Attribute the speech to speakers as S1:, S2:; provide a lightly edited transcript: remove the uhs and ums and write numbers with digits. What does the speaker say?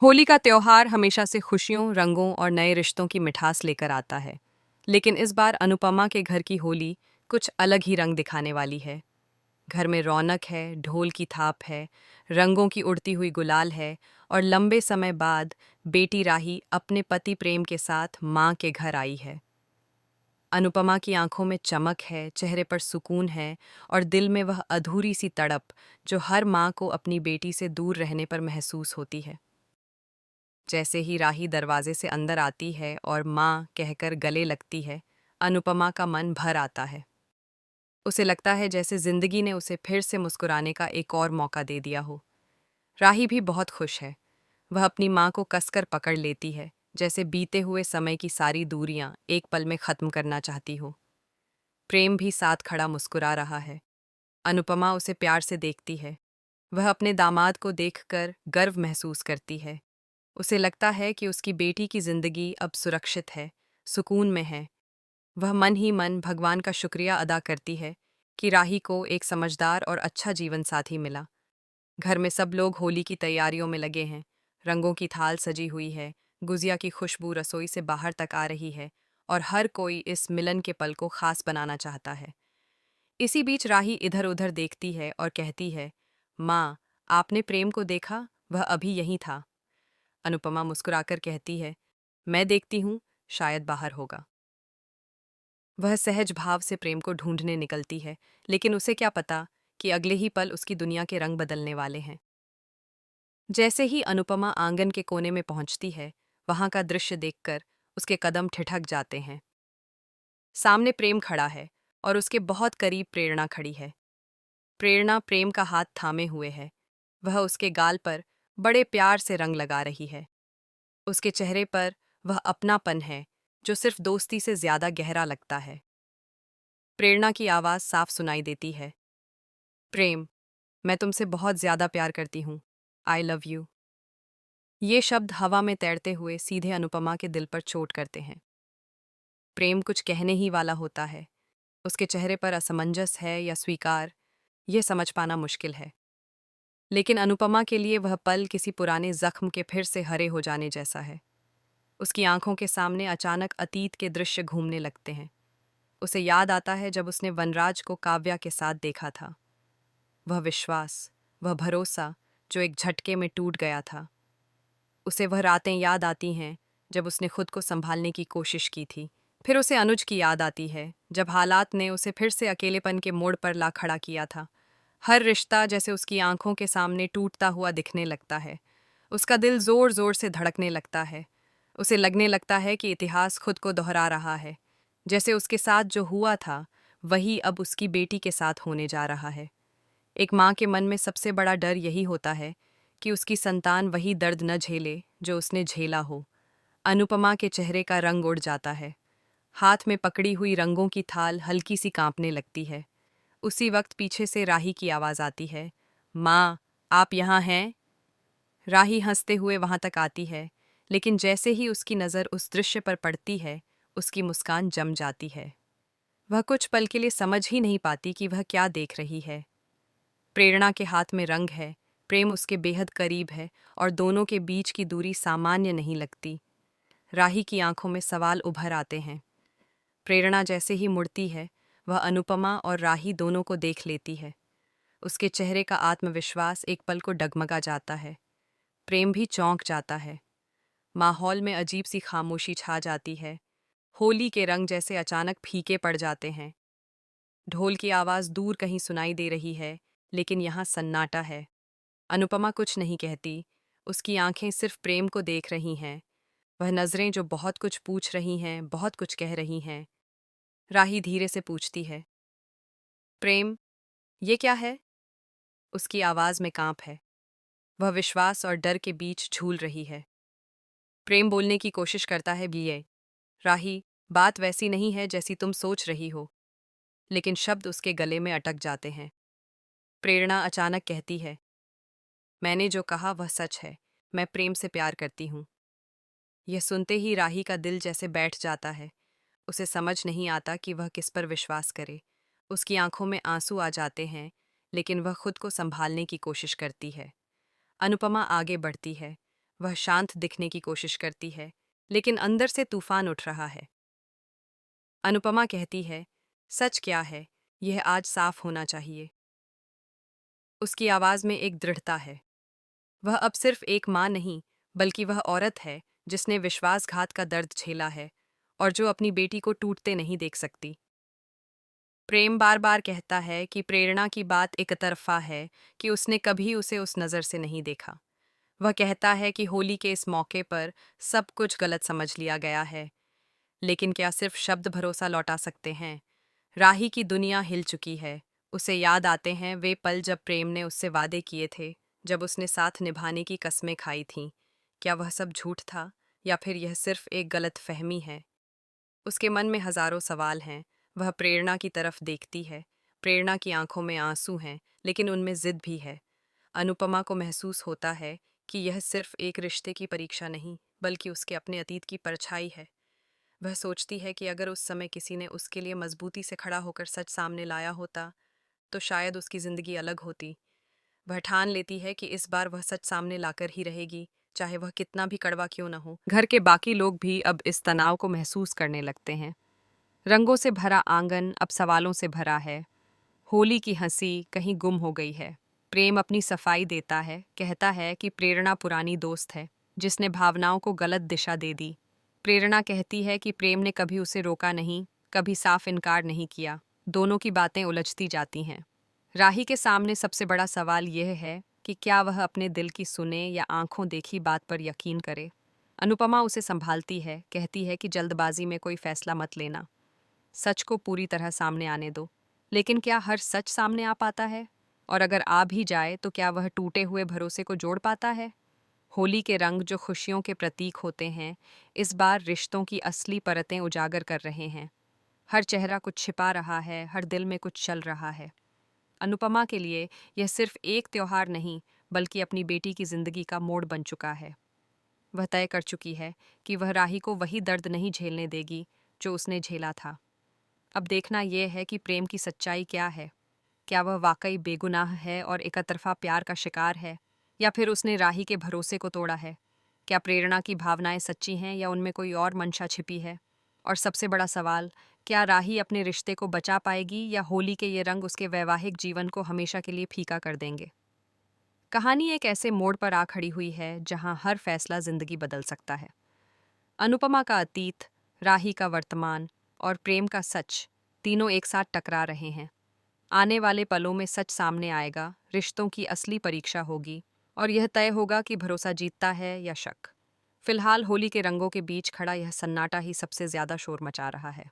S1: होली का त्योहार हमेशा से खुशियों, रंगों और नए रिश्तों की मिठास लेकर आता है। लेकिन इस बार अनुपमा के घर की होली कुछ अलग ही रंग दिखाने वाली है। घर में रौनक है, ढोल की थाप है, रंगों की उड़ती हुई गुलाल है और लंबे समय बाद बेटी राही अपने पति प्रेम के साथ माँ के घर आई है। अनुपमा की आंखों में चमक है, चेहरे पर सुकून है और दिल में वह अधूरी सी तड़प जो हर माँ को अपनी बेटी से दूर रहने पर महसूस होती है। जैसे ही राही दरवाजे से अंदर आती है और माँ कहकर गले लगती है, अनुपमा का मन भर आता है। उसे लगता है जैसे जिंदगी ने उसे फिर से मुस्कुराने का एक और मौका दे दिया हो। राही भी बहुत खुश है। वह अपनी माँ को कसकर पकड़ लेती है, जैसे बीते हुए समय की सारी दूरियां एक पल में खत्म करना चाहती हो। प्रेम भी साथ खड़ा मुस्कुरा रहा है। अनुपमा उसे प्यार से देखती है। वह अपने दामाद को देखकर गर्व महसूस करती है। उसे लगता है कि उसकी बेटी की जिंदगी अब सुरक्षित है, सुकून में है। वह मन ही मन भगवान का शुक्रिया अदा करती है कि राही को एक समझदार और अच्छा जीवन साथी मिला। घर में सब लोग होली की तैयारियों में लगे हैं। रंगों की थाल सजी हुई है, गुजिया की खुशबू रसोई से बाहर तक आ रही है और हर कोई इस मिलन के पल को खास बनाना चाहता है। इसी बीच राही इधर उधर देखती है और कहती है, माँ, आपने प्रेम को देखा? वह अभी यहीं था। अनुपमा मुस्कुराकर कहती है, मैं देखती हूँ, शायद बाहर होगा। वह सहज भाव से प्रेम को ढूंढने निकलती है, लेकिन उसे क्या पता कि अगले ही पल उसकी दुनिया के रंग बदलने वाले हैं। जैसे ही अनुपमा आंगन के कोने में पहुंचती है, वहां का दृश्य देखकर उसके कदम ठिठक जाते हैं। सामने प्रेम खड़ा है और उसके बहुत करीब प्रेरणा खड़ी है। प्रेरणा प्रेम का हाथ थामे हुए है। वह उसके गाल पर बड़े प्यार से रंग लगा रही है। उसके चेहरे पर वह अपनापन है जो सिर्फ दोस्ती से ज्यादा गहरा लगता है। प्रेरणा की आवाज साफ सुनाई देती है, प्रेम, मैं तुमसे बहुत ज्यादा प्यार करती हूँ। I love you. ये शब्द हवा में तैरते हुए सीधे अनुपमा के दिल पर चोट करते हैं। प्रेम कुछ कहने ही वाला होता है। उसके चेहरे पर असमंजस है या स्वीकार, यह समझ पाना मुश्किल है। लेकिन अनुपमा के लिए वह पल किसी पुराने जख्म के फिर से हरे हो जाने जैसा है। उसकी आंखों के सामने अचानक अतीत के दृश्य घूमने लगते हैं। उसे याद आता है जब उसने वनराज को काव्या के साथ देखा था। वह विश्वास, वह भरोसा जो एक झटके में टूट गया था। उसे वह रातें याद आती हैं जब उसने खुद को संभालने की कोशिश की थी। फिर उसे अनुज की याद आती है जब हालात ने उसे फिर से अकेलेपन के मोड़ पर ला खड़ा किया था। हर रिश्ता जैसे उसकी आंखों के सामने टूटता हुआ दिखने लगता है। उसका दिल जोर जोर से धड़कने लगता है। उसे लगने लगता है कि इतिहास खुद को दोहरा रहा है। जैसे उसके साथ जो हुआ था वही अब उसकी बेटी के साथ होने जा रहा है। एक माँ के मन में सबसे बड़ा डर यही होता है कि उसकी संतान वही दर्द न झेले जो उसने झेला हो। अनुपमा के चेहरे का रंग उड़ जाता है। हाथ में पकड़ी हुई रंगों की थाल हल्की सी कांपने लगती है। उसी वक्त पीछे से राही की आवाज आती है, माँ, आप यहाँ हैं? राही हंसते हुए वहां तक आती है, लेकिन जैसे ही उसकी नज़र उस दृश्य पर पड़ती है, उसकी मुस्कान जम जाती है। वह कुछ पल के लिए समझ ही नहीं पाती कि वह क्या देख रही है। प्रेरणा के हाथ में रंग है, प्रेम उसके बेहद करीब है और दोनों के बीच की दूरी सामान्य नहीं लगती। राही की आंखों में सवाल उभर आते हैं। प्रेरणा जैसे ही मुड़ती है, वह अनुपमा और राही दोनों को देख लेती है। उसके चेहरे का आत्मविश्वास एक पल को डगमगा जाता है। प्रेम भी चौंक जाता है। माहौल में अजीब सी खामोशी छा जाती है। होली के रंग जैसे अचानक फीके पड़ जाते हैं। ढोल की आवाज़ दूर कहीं सुनाई दे रही है, लेकिन यहाँ सन्नाटा है। अनुपमा कुछ नहीं कहती। उसकी आंखें सिर्फ प्रेम को देख रही हैं। वह नज़रें जो बहुत कुछ पूछ रही हैं, बहुत कुछ कह रही हैं। राही धीरे से पूछती है, प्रेम, ये क्या है? उसकी आवाज़ में कांप है। वह विश्वास और डर के बीच झूल रही है। प्रेम बोलने की कोशिश करता है भी ये, राही, बात वैसी नहीं है जैसी तुम सोच रही हो। लेकिन शब्द उसके गले में अटक जाते हैं। प्रेरणा अचानक कहती है, मैंने जो कहा वह सच है, मैं प्रेम से प्यार करती हूँ। यह सुनते ही राही का दिल जैसे बैठ जाता है। उसे समझ नहीं आता कि वह किस पर विश्वास करे। उसकी आंखों में आंसू आ जाते हैं, लेकिन वह खुद को संभालने की कोशिश करती है। अनुपमा आगे बढ़ती है। वह शांत दिखने की कोशिश करती है, लेकिन अंदर से तूफान उठ रहा है। अनुपमा कहती है, सच क्या है, यह आज साफ होना चाहिए। उसकी आवाज में एक दृढ़ता है। वह अब सिर्फ एक माँ नहीं, बल्कि वह औरत है जिसने विश्वासघात का दर्द झेला है और जो अपनी बेटी को टूटते नहीं देख सकती। प्रेम बार बार कहता है कि प्रेरणा की बात एक तरफा है, कि उसने कभी उसे उस नज़र से नहीं देखा। वह कहता है कि होली के इस मौके पर सब कुछ गलत समझ लिया गया है, लेकिन क्या सिर्फ शब्द भरोसा लौटा सकते हैं? राही की दुनिया हिल चुकी है। उसे याद आते हैं वे पल जब प्रेम ने उससे वादे किए थे, जब उसने साथ निभाने की कस्में खाई थीं। क्या वह सब झूठ था, या फिर यह सिर्फ एक गलत फहमी है? उसके मन में हजारों सवाल हैं। वह प्रेरणा की तरफ देखती है। प्रेरणा की आंखों में आंसू हैं, लेकिन उनमें जिद भी है। अनुपमा को महसूस होता है कि यह सिर्फ एक रिश्ते की परीक्षा नहीं, बल्कि उसके अपने अतीत की परछाई है। वह सोचती है कि अगर उस समय किसी ने उसके लिए मजबूती से खड़ा होकर सच सामने लाया होता, तो शायद उसकी जिंदगी अलग होती। वह ठान लेती है कि इस बार वह सच सामने लाकर ही रहेगी, चाहे वह कितना भी कड़वा क्यों न हो। घर के बाकी लोग भी अब इस तनाव को महसूस करने लगते हैं। रंगों से भरा आंगन अब सवालों से भरा है। होली की हंसी कहीं गुम हो गई है। प्रेम अपनी सफाई देता है, कहता है कि प्रेरणा पुरानी दोस्त है जिसने भावनाओं को गलत दिशा दे दी। प्रेरणा कहती है कि प्रेम ने कभी उसे रोका नहीं, कभी साफ इनकार नहीं किया। दोनों की बातें उलझती जाती हैं। राही के सामने सबसे बड़ा सवाल यह है कि क्या वह अपने दिल की सुने या आंखों देखी बात पर यकीन करे। अनुपमा उसे संभालती है, कहती है कि जल्दबाजी में कोई फैसला मत लेना। सच को पूरी तरह सामने आने दो। लेकिन क्या हर सच सामने आ पाता है? और अगर आ भी जाए तो क्या वह टूटे हुए भरोसे को जोड़ पाता है? होली के रंग जो खुशियों के प्रतीक होते हैं, इस बार रिश्तों की असली परतें उजागर कर रहे हैं। हर चेहरा कुछ छिपा रहा है, हर दिल में कुछ चल रहा है। अनुपमा के लिए यह सिर्फ एक त्योहार नहीं, बल्कि अपनी बेटी की जिंदगी का मोड़ बन चुका है। वह तय कर चुकी है कि वह राही को वही दर्द नहीं झेलने देगी जो उसने झेला था। अब देखना यह है कि प्रेम की सच्चाई क्या है। क्या वह वाकई बेगुनाह है और एकतरफा प्यार का शिकार है, या फिर उसने राही के भरोसे को तोड़ा है? क्या प्रेरणा की भावनाएं सच्ची हैं या उनमें कोई और मंशा छिपी है? और सबसे बड़ा सवाल, क्या राही अपने रिश्ते को बचा पाएगी या होली के ये रंग उसके वैवाहिक जीवन को हमेशा के लिए फीका कर देंगे? कहानी एक ऐसे मोड़ पर आ खड़ी हुई है जहां हर फैसला जिंदगी बदल सकता है। अनुपमा का अतीत, राही का वर्तमान और प्रेम का सच, तीनों एक साथ टकरा रहे हैं। आने वाले पलों में सच सामने आएगा, रिश्तों की असली परीक्षा होगी, और यह तय होगा कि भरोसा जीतता है या शक। फिलहाल होली के रंगों के बीच खड़ा यह सन्नाटा ही सबसे ज्यादा शोर मचा रहा है।